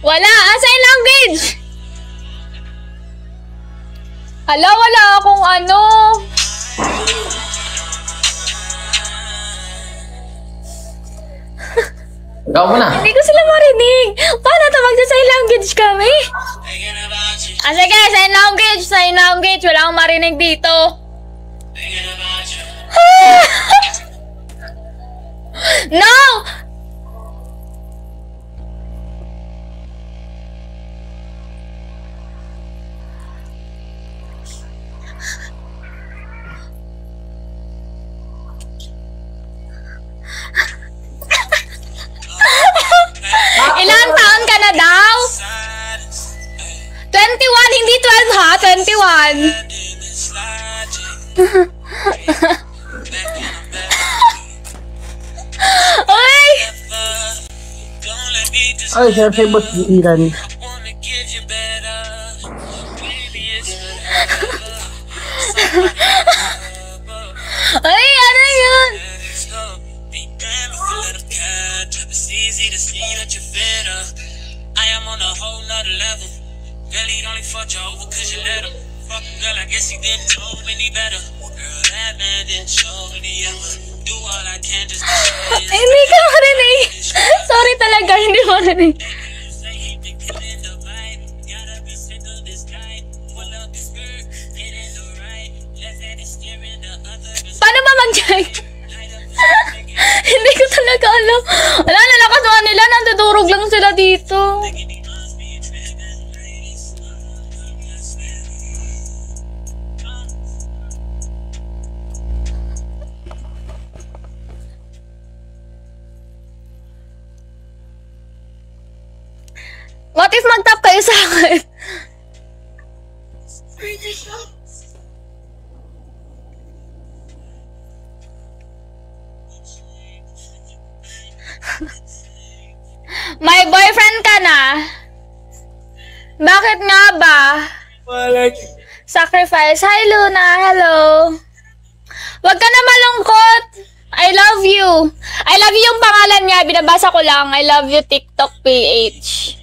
Wala! Sign language! Hala, wala akong ano. Ikaw mo na. Hindi ko sila marinig. Paano ito magsa-sign language kami? Sige, sign language, sign language. Wala akong marinig dito. No! Ilang taon ka na daw? 21, hindi 12 ha? 21. Uy! Ay, sir, si Boss Iran. Ay, ano yun? Easy to see that you're fed up. I am on a whole nother level. Girl, he only fucked you over cause you let him. Fucking girl, I guess he didn't know any better. Girl, that man didn't show any ever. Do all I can just to show you. Ay, hindi ka marinig. Sorry talaga, hindi marinig. Say he been killing the vibe. Gotta be sick of this guy. Pull up his skirt, get in the right. Left hand is steering the other. Paano ba mag-check? Hindi ko talaga alam. Wala, nalakas mo nila. Nandudurog lang sila dito. What if mag-tap kayo sa akin? May boyfriend ka na? Bakit nga ba? Sacrifice. Hi, Luna. Hello. Huwag ka na malungkot. I love you. I love you yung pangalan niya. Binabasa ko lang. I love you, TikTok PH.